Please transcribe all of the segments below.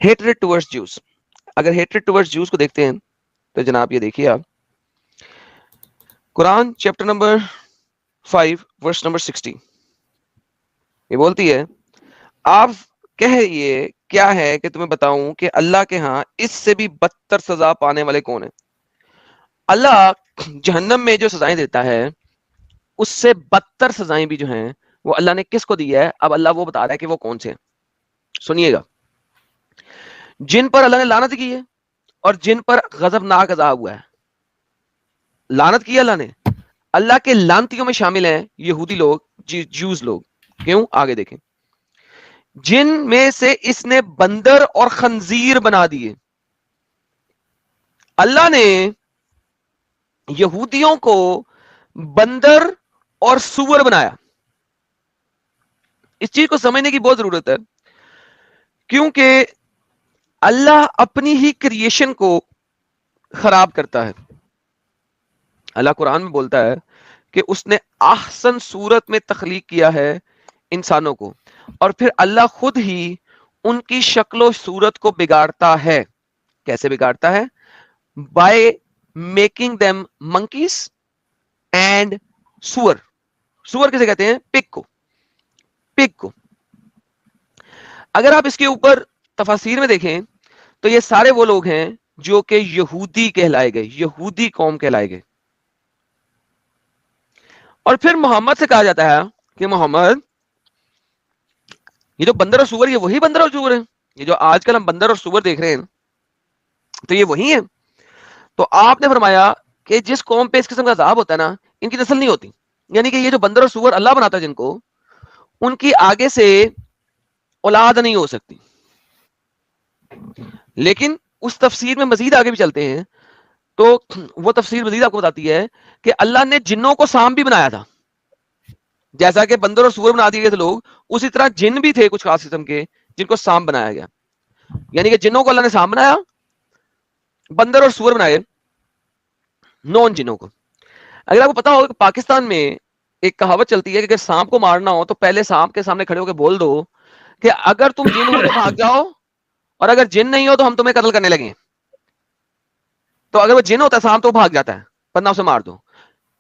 hatred towards Jews. اگر hatred towards Jews کو دیکھتے ہیں تو جناب یہ دیکھیے آپ قرآن چیپٹر نمبر 5 ورس نمبر 60 یہ بولتی ہے آپ کہیے کیا ہے کہ تمہیں بتاؤں کہ اللہ کے ہاں اس سے بھی بدتر سزا پانے والے کون ہیں. اللہ جہنم میں جو سزائیں دیتا ہے اس سے بدتر سزائیں بھی جو ہیں وہ اللہ نے کس کو دی ہے. اب اللہ وہ بتا رہا ہے کہ وہ کون سے ہیں. سنیے گا. جن پر اللہ نے لعنت کی ہے اور جن پر غضبناک عذاب ہوا ہے. لعنت کی اللہ نے, اللہ کے لعنتیوں میں شامل ہیں یہودی لوگ, جوز لوگ. کیوں؟ آگے دیکھیں. جن میں سے اس نے بندر اور خنزیر بنا دیے. اللہ نے یہودیوں کو بندر اور سور بنایا. اس چیز کو سمجھنے کی بہت ضرورت ہے کیونکہ اللہ اپنی ہی کریشن کو خراب کرتا ہے. اللہ قرآن میں بولتا ہے کہ اس نے احسن صورت میں تخلیق کیا ہے انسانوں کو, اور پھر اللہ خود ہی ان کی شکل و صورت کو بگاڑتا ہے. کیسے بگاڑتا ہے؟ By making them monkeys and سور. سور کسے کہتے ہیں؟ پگ کو. پگ کو اگر آپ اس کے اوپر تفاسیر میں دیکھیں تو یہ سارے وہ لوگ ہیں جو کہ یہودی کہلائے گئے, یہودی قوم کہلائے گئے. اور پھر محمد سے کہا جاتا ہے کہ محمد یہ جو بندر اور سور, یہ وہی بندر اور سور ہیں. یہ جو آج کل ہم بندر اور سور دیکھ رہے ہیں تو یہ وہی ہیں. تو آپ نے فرمایا کہ جس قوم پہ اس قسم کا عذاب ہوتا ہے نا, ان کی نسل نہیں ہوتی. یعنی کہ یہ جو بندر اور سور اللہ بناتا ہے جن کو, ان کی آگے سے اولاد نہیں ہو سکتی. لیکن اس تفسیر میں مزید آگے بھی چلتے ہیں تو وہ تفسیر مزید آپ کو بتاتی ہے کہ اللہ نے جنوں کو سانپ بھی بنایا تھا. جیسا کہ بندر اور سور بنا دیے گئے تھے لوگ, اسی طرح جن بھی تھے کچھ خاص قسم کے جن کو سانپ بنایا گیا. یعنی کہ جنوں کو اللہ نے سانپ بنایا, بندر اور سور بنائے نون جنوں کو. اگر آپ کو پتا ہو کہ پاکستان میں ایک کہاوت چلتی ہے کہ اگر سانپ کو مارنا ہو تو پہلے سانپ کے سامنے کھڑے ہو کے بول دو کہ اگر تم جن ہو تو بھاگ جاؤ, اور اگر جن نہیں ہو تو ہم تمہیں قتل کرنے لگیں. تو اگر وہ جن ہوتا ہے سانپ تو بھاگ جاتا ہے, ورنہ اسے مار دو.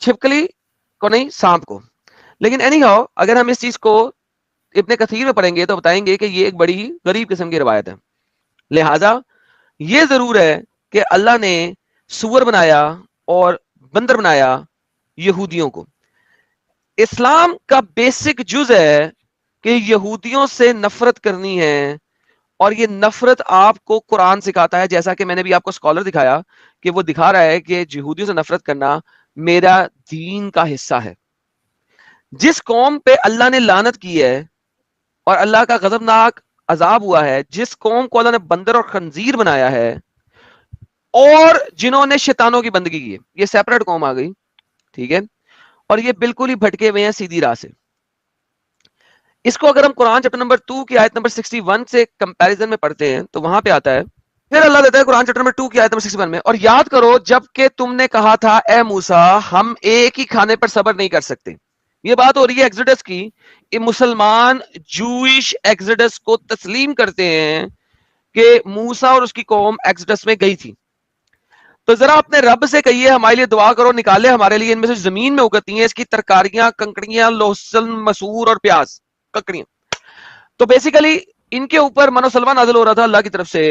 چھپکلی کو نہیں, سانپ کو. لیکن اینی ہاؤ اگر ہم اس چیز کو ابن کثیر میں پڑھیں گے تو بتائیں گے کہ یہ ایک بڑی غریب قسم کی روایت ہے. لہذا یہ ضرور ہے کہ اللہ نے سور بنایا اور بندر بنایا یہودیوں کو. اسلام کا بیسک جز ہے کہ یہودیوں سے نفرت کرنی ہے, اور یہ نفرت آپ کو قرآن سکھاتا ہے. جیسا کہ میں نے بھی آپ کو اسکالر دکھایا کہ وہ دکھا رہا ہے کہ یہودیوں سے نفرت کرنا میرا دین کا حصہ ہے. جس قوم پہ اللہ نے لعنت کی ہے اور اللہ کا غضبناک عذاب ہوا ہے, جس قوم کو اللہ نے بندر اور خنزیر بنایا ہے, اور جنہوں نے شیطانوں کی بندگی کی ہے, یہ سیپریٹ قوم آ گئی. ٹھیک ہے, اور یہ بالکل ہی بھٹکے ہوئے ہیں سیدھی راہ سے. اس کو اگر ہم قرآن چیپٹر نمبر 2 کی آیت نمبر 61 سے کمپیریزن میں پڑھتے ہیں تو وہاں پہ آتا ہے, پھر اللہ دیتا ہے قرآن چیپٹر نمبر 2 کی آیت نمبر 61 میں, اور یاد کرو جب کہ تم نے کہا تھا اے موسیٰ ہم ایک ہی کھانے پر صبر نہیں کر سکتے. یہ بات ہو رہی ہے ایکسڈس کی. یہ مسلمان جوئش ایکسڈس کو تسلیم کرتے ہیں کہ موسیٰ اور اس کی قوم ایکسڈس میں گئی تھی. تو ذرا اپنے رب سے کہیے ہمارے لیے دعا کرو, نکالے ہمارے لیے ان میں سے زمین میں اگتی ہیں اس کی ترکاریاں, کنکڑیاں, لہسن, مسور اور پیاز, ککڑیاں. تو بیسیکلی ان کے اوپر من و سلوہ نازل ہو رہا تھا اللہ کی طرف سے,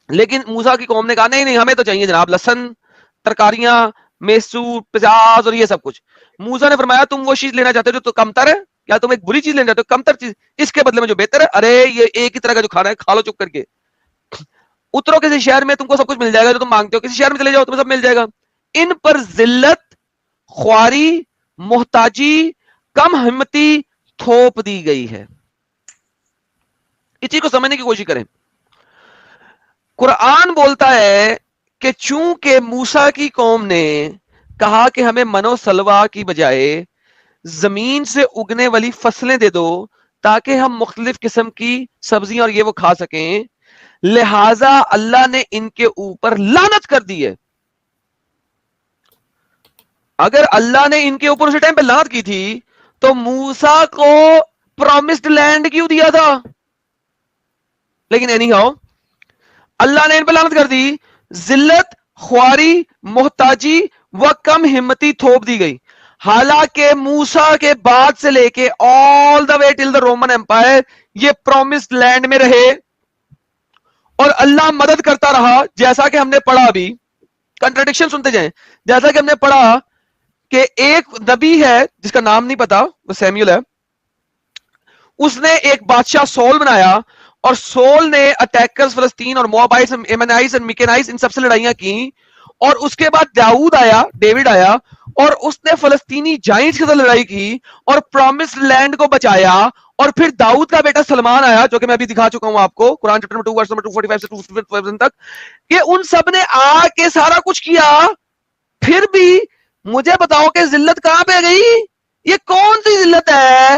لیکن موسیٰ کی قوم نے کہا نہیں نہیں ہمیں تو چاہیے جناب لہسن, ترکاریاں, میسور, پیاز اور یہ سب کچھ. موسیٰ نے فرمایا تم وہ چیز لینا چاہتے ہو جو تو کمتر ہے, کیا تم ایک بری چیز لینا چاہتے ہو کمتر چیز, اس کے بدلے میں جو بہتر ہے, ارے یہ ایک ہی طرح کا جو کھانا ہے کھا لو چپ کر کے. اترو کسی شہر میں تم کو سب کچھ مل جائے گا جو تم مانگتے ہو, کسی شہر میں چلے جاؤ تمہیں سب مل جائے گا. ان پر ذلت, خواری, محتاجی, کم ہمتی تھوپ دی گئی ہے. اس چیز کو سمجھنے کی کوشش کریں. قرآن بولتا ہے کہ چونکہ موسیٰ کی قوم نے کہا کہ ہمیں منو سلوا کی بجائے زمین سے اگنے والی فصلیں دے دو تاکہ ہم مختلف قسم کی سبزیاں اور یہ وہ کھا سکیں, لہذا اللہ نے ان کے اوپر لعنت کر دی ہے. اگر اللہ نے ان کے اوپر اسی ٹائم پہ لعنت کی تھی تو موسیٰ کو پرومسڈ لینڈ کیوں دیا تھا؟ لیکن اینی ہاؤ اللہ نے ان پہ لعنت کر دی, ذلت, خواری, محتاجی و کم ہمتی تھوپ دی گئی. حالانکہ موسیٰ کے بعد سے لے کے آل دا وے ٹل دا رومن امپائر یہ پرومسڈ لینڈ میں رہے اور اللہ مدد کرتا رہا. جیسا کہ ہم نے پڑھا, ابھی کنٹراڈکشن سنتے جائیں, جیسا کہ ہم نے پڑھا کہ ایک نبی ہے جس کا نام نہیں پتا, وہ سیمیول ہے, اس نے ایک بادشاہ سول بنایا اور سول نے اٹیکرز فلسطین اور موابائٹس, ایمنائٹس اور میکنائٹس ان سب سے لڑائیاں کی. اور اس کے بعد ڈیوڈ آیا اور اس نے فلسطینی جائنٹس کے ساتھ لڑائی کی اور پرومسڈ لینڈ کو بچایا. اور پھر داؤد کا بیٹا سلمان آیا, جو کہ میں ابھی دکھا چکا ہوں آپ کو قرآن چیپٹر 2 ورس نمبر 245 سے 257 تک, کہ ان سب نے آ کے سارا کچھ کیا. پھر بھی مجھے بتاؤ کہ ذلت کہاں پہ گئی؟ یہ کون سی ذلت ہے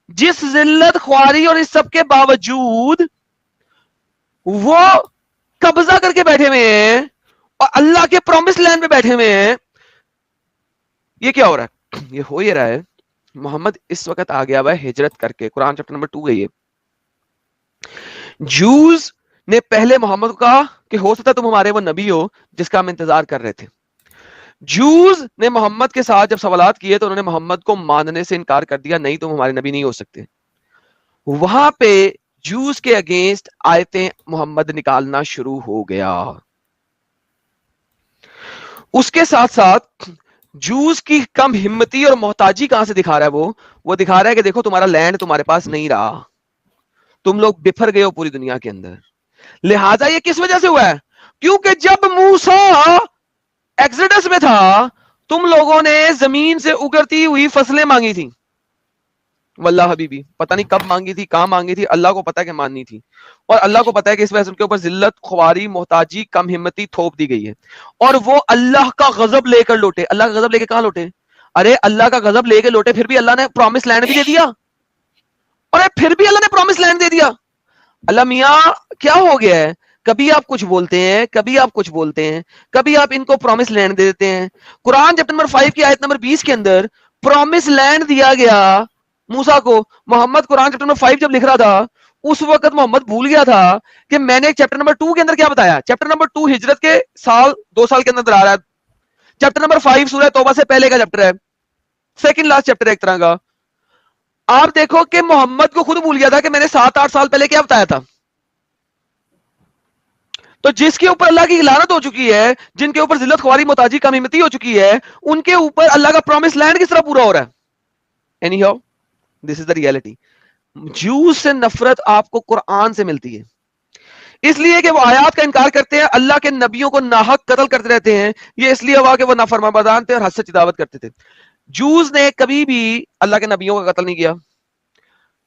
جس ذلت, خواری اور اس سب کے باوجود وہ قبضہ کر کے بیٹھے ہوئے ہیں اور اللہ کے پرومس لینڈ میں بیٹھے ہوئے ہیں؟ یہ کیا ہو رہا ہے؟ یہ ہو یہ رہا ہے, محمد اس وقت آ گیا ہوا ہے ہجرت کر کے. قرآن چیپٹر نمبر 2 گئی ہے. جوز نے پہلے محمد کو کہا کہ ہو سکتا تم ہمارے وہ نبی ہو جس کا ہم انتظار کر رہے تھے. جوز نے محمد کے ساتھ جب سوالات کیے تو انہوں نے محمد کو ماننے سے انکار کر دیا, نہیں تم ہمارے نبی نہیں ہو سکتے. وہاں پہ جوز کے اگینسٹ آیتیں محمد نکالنا شروع ہو گیا. اس کے ساتھ ساتھ جوز کی کم ہمتی اور محتاجی کہاں سے دکھا رہا ہے؟ وہ دکھا رہا ہے کہ دیکھو تمہارا لینڈ تمہارے پاس نہیں رہا, تم لوگ بفر گئے ہو پوری دنیا کے اندر. لہذا یہ کس وجہ سے ہوا ہے؟ کیونکہ جب موسیٰ ایکسڈس میں تھا تم لوگوں نے زمین سے اگرتی ہوئی فصلیں مانگی تھی. واللہ حبیبی پتہ نہیں کب مانگی تھی, کہاں مانگی تھی, اللہ کو پتا کہ ماننی تھی. اور اللہ کو پتا ہے کہ اس وجہ سے ان کے اوپر ذلت, خواری, محتاجی, کم ہمتی تھوپ دی گئی ہے. اور وہ اللہ کا غضب لے کر لوٹے. اللہ کا غضب لے کے کہاں لوٹے؟ ارے اللہ کا غضب لے کے لوٹے, پھر بھی اللہ نے پرومس لینڈ بھی دے دیا. اور پھر بھی اللہ نے پرومس لینڈ دے دیا. اللہ میاں کیا ہو گیا ہے؟ کبھی آپ کچھ بولتے ہیں, کبھی آپ کچھ بولتے ہیں, کبھی آپ ان کو پرومس لینڈ دے دیتے ہیں. قرآن چیپٹر نمبر 5 کی آیت نمبر 20 کے اندر پرومس لینڈ دیا گیا موسیٰ کو. محمد قرآن چیپٹر نمبر 5 جب لکھ رہا تھا اس وقت محمد بھول گیا تھا کہ میں نے چیپٹر نمبر 2 کے اندر کیا بتایا. چیپٹر نمبر 2 ہجرت کے سال 2 سال کے اندر آ رہا ہے. چیپٹر نمبر 5 سورہ توبہ سے پہلے کا چیپٹر ہے, سیکنڈ لاسٹ چیپٹر ہے ایک طرح کا. آپ دیکھو کہ محمد کو خود بھول گیا تھا کہ میں نے 7-8 سال پہلے کیا بتایا تھا. تو جس کے اوپر اللہ کی لعنت ہو چکی ہے, جن کے اوپر ذلت, خواری, محتاجی, کم ہمتی ہو چکی ہے, ان کے اوپر اللہ کا پرومس لینڈ کس طرح پورا ہو رہا ہے؟ Any how this is the reality. جوز سے نفرت آپ کو قرآن سے ملتی ہے, اس لیے کہ وہ آیات کا انکار کرتے ہیں, اللہ کے نبیوں کو ناحق قتل کرتے رہتے ہیں. یہ اس لیے ہوا کہ وہ نافرمان تھے اور حد سے دعوت کرتے تھے. جوز نے کبھی بھی اللہ کے نبیوں کا قتل نہیں کیا.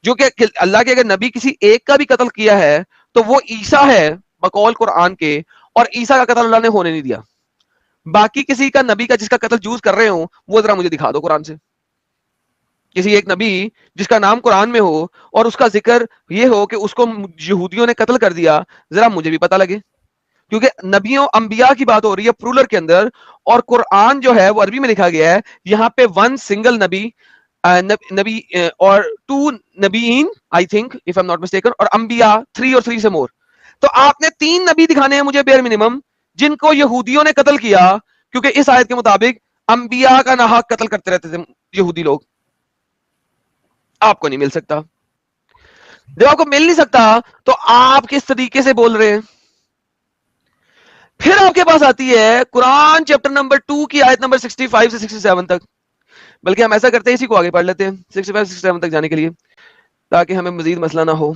جو کہ اللہ کے اگر نبی کسی ایک کا بھی قتل کیا ہے تو وہ عیسیٰ ہے بقول قرآن کے, اور عیسیٰ کا قتل اللہ نے ہونے نہیں دیا. باقی کسی کا نبی کا جس کا قتل جوز کر رہے ہوں وہ ذرا مجھے دکھا دو قرآن سے. کسی ایک نبی جس کا نام قرآن میں ہو اور اس کا ذکر یہ ہو کہ اس کو یہودیوں نے قتل کر دیا, ذرا مجھے بھی پتہ لگے. کیونکہ نبیوں انبیاء کی بات ہو رہی ہے پرولر کے اندر, اور قرآن جو ہے وہ عربی میں لکھا گیا ہے. یہاں پہ 1 سنگل نبی نبی اور 2 نبیین I think if I'm not mistaken, اور انبیاء 3 اور 3 سے مور. تو آپ نے 3 نبی دکھانے ہیں مجھے بیئر منیمم جن کو یہودیوں نے قتل کیا, کیونکہ اس آیت کے مطابق انبیاء کا ناحق قتل کرتے رہتے تھے یہودی لوگ. آپ کو نہیں مل سکتا. جب آپ کو مل نہیں سکتا تو آپ کس طریقے سے بول رہے ہیں؟ پھر آپ کے پاس آتی ہے قرآن چیپٹر نمبر 2 کی آیت نمبر 65 سے 67 تک. بلکہ ہم ایسا کرتے ہیں اسی کو آگے پڑھ لیتے ہیں 65-67 تک جانے کے لیے, تاکہ ہمیں مزید مسئلہ نہ ہو.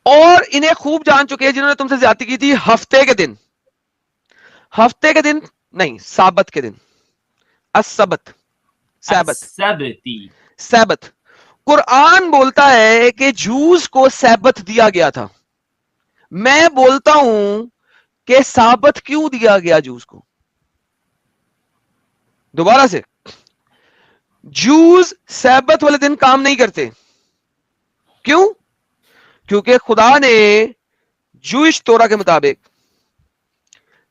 اور انہیں خوب جان چکے ہیں جنہوں نے تم سے زیادتی کی تھی ہفتے کے دن. ہفتے کے دن نہیں, سابت کے دن. السبت, سابت. قرآن بولتا ہے کہ جوز کو سابت دیا گیا تھا. میں بولتا ہوں کہ سابت کیوں دیا گیا جوز کو؟ دوبارہ سے, جوز سابت والے دن کام نہیں کرتے. کیوں؟ کیونکہ خدا نے جوئش تورا کے مطابق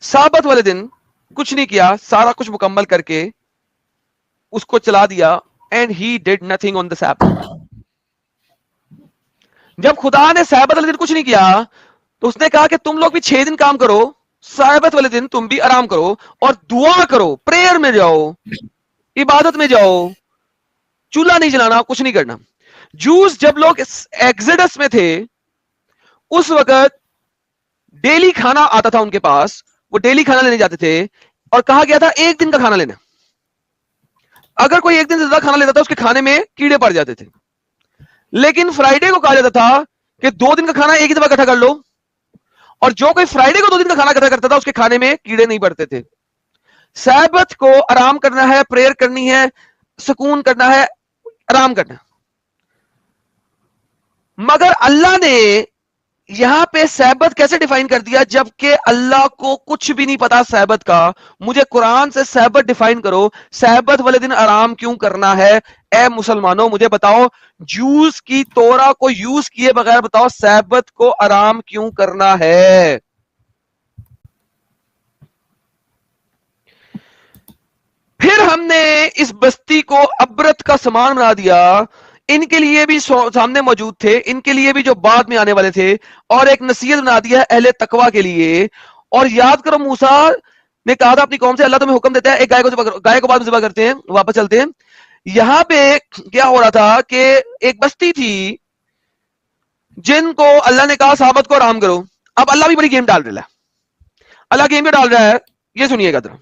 سابت والے دن کچھ نہیں کیا, سارا کچھ مکمل کر کے اس کو چلا دیا. And he did nothing on the Sabbath. جب خدا نے سبت والے دن کچھ نہیں کیا تو اس نے کہا کہ تم لوگ بھی 6 دن کام کرو, سبت والے دن تم بھی آرام کرو اور دعا کرو, پریئر میں جاؤ, عبادت میں جاؤ, چولہا نہیں جلانا, کچھ نہیں کرنا. جوز جب لوگ ایگزڈس میں تھے اس وقت ڈیلی کھانا آتا تھا ان کے پاس, وہ ڈیلی کھانا لینے جاتے تھے اور کہا گیا تھا ایک دن کا کھانا لینا. اگر کوئی ایک دن سے زیادہ کھانا لیتا تھا اس کے کھانے میں کیڑے پڑ جاتے تھے. لیکن فرائیڈے کو کہا جاتا تھا کہ 2 دن کا کھانا ایک ہی دفعہ اکٹھا کر لو, اور جو کوئی فرائیڈے کو 2 دن کا کھانا اکٹھا کرتا تھا اس کے کھانے میں کیڑے نہیں پڑتے تھے. سبت کو آرام کرنا ہے, پریئر کرنی ہے, سکون کرنا ہے, آرام کرنا. مگر اللہ نے یہاں پہ سبت کیسے ڈیفائن کر دیا جبکہ اللہ کو کچھ بھی نہیں پتا سبت کا؟ مجھے قرآن سے سبت ڈیفائن کرو, سبت والے دن آرام کیوں کرنا ہے؟ اے مسلمانوں مجھے بتاؤ, جوز کی تورا کو یوز کیے بغیر بتاؤ سبت کو آرام کیوں کرنا ہے؟ پھر ہم نے اس بستی کو عبرت کا سامان بنا دیا, ان کے لیے بھی سامنے موجود تھے, ان کے لیے بھی جو بعد میں آنے والے تھے, اور ایک نصیحت بنا دیا اہل تقوی کے لیے. اور یاد کرو موسیٰ نے کہا تھا اپنی قوم سے اللہ تمہیں حکم دیتا ہے ایک گائے کو بعد میں ذبح کرتے ہیں, واپس چلتے ہیں. یہاں پہ کیا ہو رہا تھا کہ ایک بستی تھی جن کو اللہ نے کہا صحابت کو آرام کرو. اب اللہ بھی بڑی گیم ڈال رہا ہے. اللہ گیم یہ ڈال رہا ہے, یہ سنیے گا ذرا.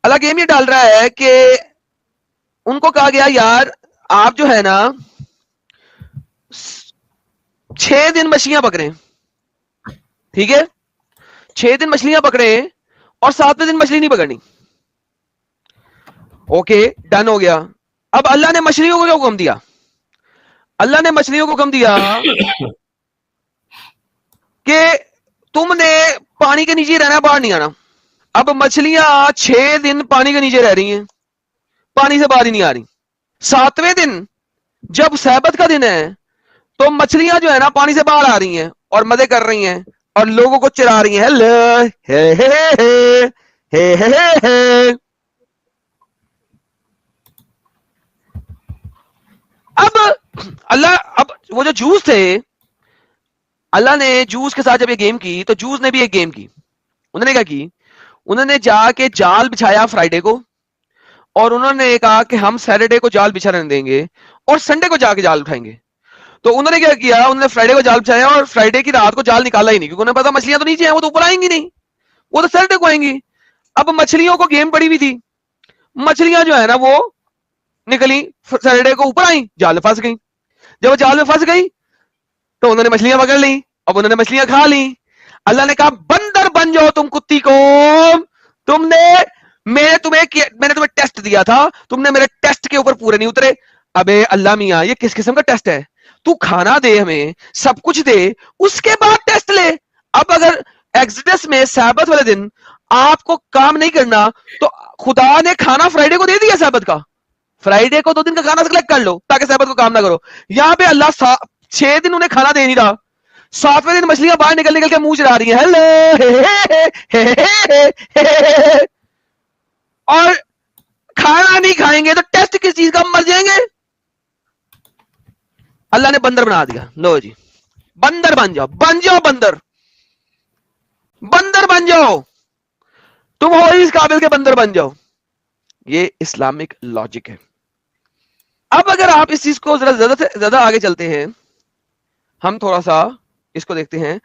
اللہ گیم یہ ڈال رہا ہے کہ ان کو کہا گیا یار آپ جو ہے نا 6 دن مچھلیاں پکڑیں, ٹھیک ہے, 6 دن مچھلیاں پکڑیں اور 7ویں دن مچھلی نہیں پکڑنی. اوکے ڈن ہو گیا. اب اللہ نے مچھلیوں کو کیا حکم دیا؟ اللہ نے مچھلیوں کو حکم دیا کہ تم نے پانی کے نیچے رہنا, باہر نہیں آنا. اب مچھلیاں 6 دن پانی کے نیچے رہ رہی ہیں, پانی سے باہر ہی نہیں آ رہی. 7ویں دن جب سبت کا دن ہے تو مچھلیاں جو ہے نا پانی سے باہر آ رہی ہیں اور مزے کر رہی ہیں اور لوگوں کو چرا رہی ہیں. اب اللہ, اب وہ جو جوز تھے, اللہ نے جوز کے ساتھ جب یہ گیم کی تو جوز نے بھی ایک گیم کی. انہوں نے کیا کی؟ انہوں نے جا کے جال بچھایا فرائیڈے کو, اور انہوں نے کہا کہ ہم سیٹرڈے کو جال بچھا رہنے دیں گے اور سنڈے کو جا کے جال اٹھائیں گے. تو انہوں نے کیا کیا, انہوں نے فرائیڈے کو جال بچھایا اور فرائیڈے کی رات کو جال نکالا ہی نہیں, کیونکہ انہیں پتا مچھلیاں تو نیچے ہیں, وہ تو اوپر آئیں گی نہیں, وہ تو سیٹرڈے کو آئیں گی. اب مچھلیوں کو گیم پڑی ہوئی تھی, مچھلیاں جو ہے نا وہ نکلی, سیٹرڈے کو اوپر آئیں, جال میں پھنس گئی. جب وہ جال میں پھنس گئی تو انہوں نے مچھلیاں پکڑ لی, اب انہوں نے مچھلیاں کھا لی. اللہ نے کہا بندر بن جاؤ تم کتی کو, تم نے میں نے تمہیں ٹیسٹ دیا تھا, تم نے میرے ٹیسٹ کے اوپر پورے نہیں اترے. ابے اللہ میاں یہ کس قسم کا ٹیسٹ ہے؟ تو کھانا دے, ہمیں سب کچھ دے, اس کے بعد ٹیسٹ لے. اب اگر ایگزڈس میں سبت والے دن آپ کو کام نہیں کرنا تو خدا نے کھانا فرائیڈے کو دے دیا سبت کا, فرائیڈے کو 2 دن کا کھانا سلیکٹ کر لو تاکہ سبت کو کام نہ کرو. یہاں پہ اللہ 6 دن انہیں کھانا دے نہیں رہا, 7ویں دن مچھلیاں باہر نکل کے منہ چڑھا رہی ہیں اور کھانا نہیں کھائیں گے تو ٹیسٹ کس چیز کا, مر جائیں گے. اللہ نے بندر بنا دیا. لو جی بندر بن جاؤ, بن جاؤ بندر, بندر بن جاؤ, تم ہو اس قابل کے بندر بن جاؤ. یہ اسلامک لاجک ہے. اب اگر آپ اس چیز کو ذرا زیادہ سے زیادہ آگے چلتے ہیں, ہم تھوڑا سا اس کو دیکھتے ہیں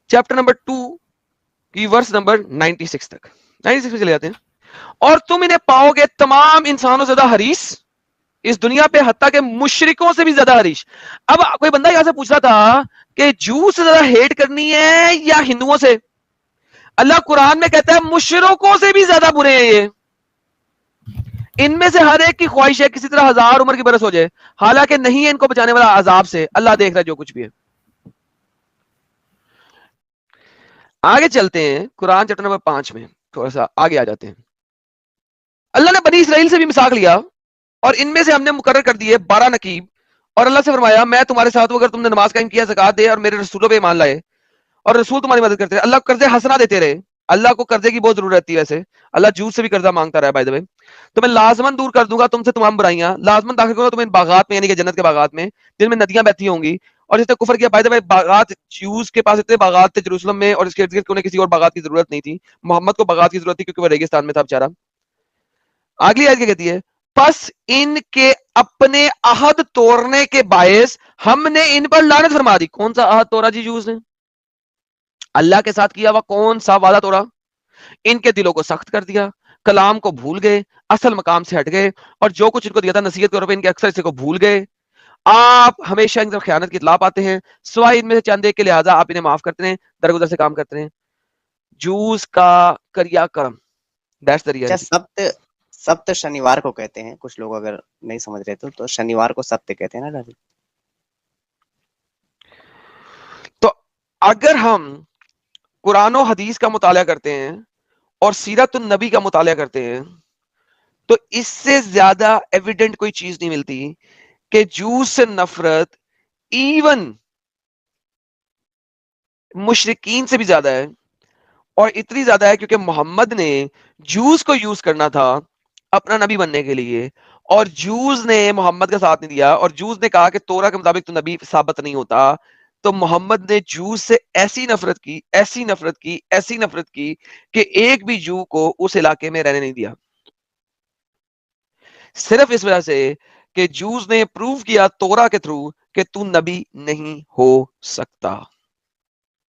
چیپٹر نمبر 2 کی ورس نمبر 96 تک. 96 میں چلے جاتے ہیں. اور تم انہیں پاؤ گے تمام انسانوں سے زیادہ حریص اس دنیا پہ, حتیٰ کہ مشرکوں سے بھی زیادہ حریص. اب کوئی بندہ یہاں سے پوچھ رہا تھا کہ جوز سے زیادہ ہیٹ کرنی ہے یا ہندوؤں سے؟ اللہ قرآن میں کہتا ہے مشرکوں سے بھی زیادہ برے ہیں یہ, ان میں سے ہر ایک کی خواہش ہے کسی طرح 1000 عمر کی برس ہو جائے, حالانکہ نہیں ہے ان کو بچانے والا عذاب سے. اللہ دیکھ رہا ہے جو کچھ بھی ہے. آگے چلتے ہیں قرآن چیپٹر نمبر 5 میں, تھوڑا سا آگے آ جاتے ہیں. اللہ نے بنی اسرائیل سے بھی میثاق لیا اور ان میں سے ہم نے مقرر کر دیے 12 نقیب, اور اللہ سے فرمایا میں تمہارے ساتھ ہوں اگر تم نے نماز قائم کیا, زکات دے اور میرے رسولوں پہ ایمان لائے, اور رسول تمہاری مدد کرتے رہے. اللہ قرضے حسنہ دیتے رہے. اللہ کو قرضے کی بہت ضرورت رہتی ہے, ویسے اللہ جوز سے بھی قرضہ مانگتا رہا. بائی دی وے, تو میں لازمن دور کر دوں گا تم سے تمام برائیاں, لازمن داخل کروں گا تمہیں ان باغات میں, یعنی کہ جنت کے باغات میں, جن میں ندیاں بہتی ہوں گی, اور جس نے کفر کیا بائی دا وے باغات جوز کے پاس اتنے باغات تھے جروسلم میں اور اس کے ارد گرد انہیں کسی اور باغات کی ضرورت نہیں تھی. محمد کو باغات کی ضرورت تھی کیونکہ وہ ریگستان میں تھا بیچارہ. اگلی آیت کیا کہتی ہے؟ پس ان کے اپنے عہد توڑنے کے باعث ہم نے ان پر لعنت فرما دی. کون سا عہد توڑا جی جوز نے؟ اللہ کے ساتھ کیا ہوا کون سا وعدہ توڑا؟ ان کے دلوں کو سخت کر دیا, کلام کو بھول گئے, اصل مقام سے ہٹ گئے, اور جو کچھ ان کو دیا تھا نصیحت کے طور پہ ان کے اکثر حصے کو بھول گئے. آپ ہمیشہ ان طرف خیانت کی اطلاع پاتے ہیں سوائے ان میں سے چند ایک کے لہٰذا آپ انہیں معاف کرتے ہیں, درگزر سے کام کرتے ہیں. جوز کا کریا کرم, دیٹس دی ریئلٹی. سبت سبت شنیوار کو کہتے ہیں, کچھ لوگ اگر نہیں سمجھ رہے تو شنیوار کو سبت کہتے ہیں نا ڈاڈی. تو اگر ہم قرآن و حدیث کا مطالعہ کرتے ہیں اور سیرت النبی کا مطالعہ کرتے ہیں تو اس سے زیادہ ایویڈنٹ کوئی چیز نہیں ملتی کہ جوز سے نفرت ایون مشرکین سے بھی زیادہ ہے, اور اتنی زیادہ ہے کیونکہ محمد نے جوز کو یوز کرنا تھا اپنا نبی بننے کے لیے, اور جوز نے محمد کا ساتھ نہیں دیا, اور جوز نے کہا کہ تورا کے مطابق تو نبی ثابت نہیں ہوتا. تو محمد نے جوز سے ایسی نفرت کی, ایسی نفرت کی, ایسی نفرت کی کہ ایک بھی جو کو اس علاقے میں رہنے نہیں دیا, صرف اس وجہ سے کہ جوز نے پروف کیا تورا کے تھرو کہ تو نبی نہیں ہو سکتا.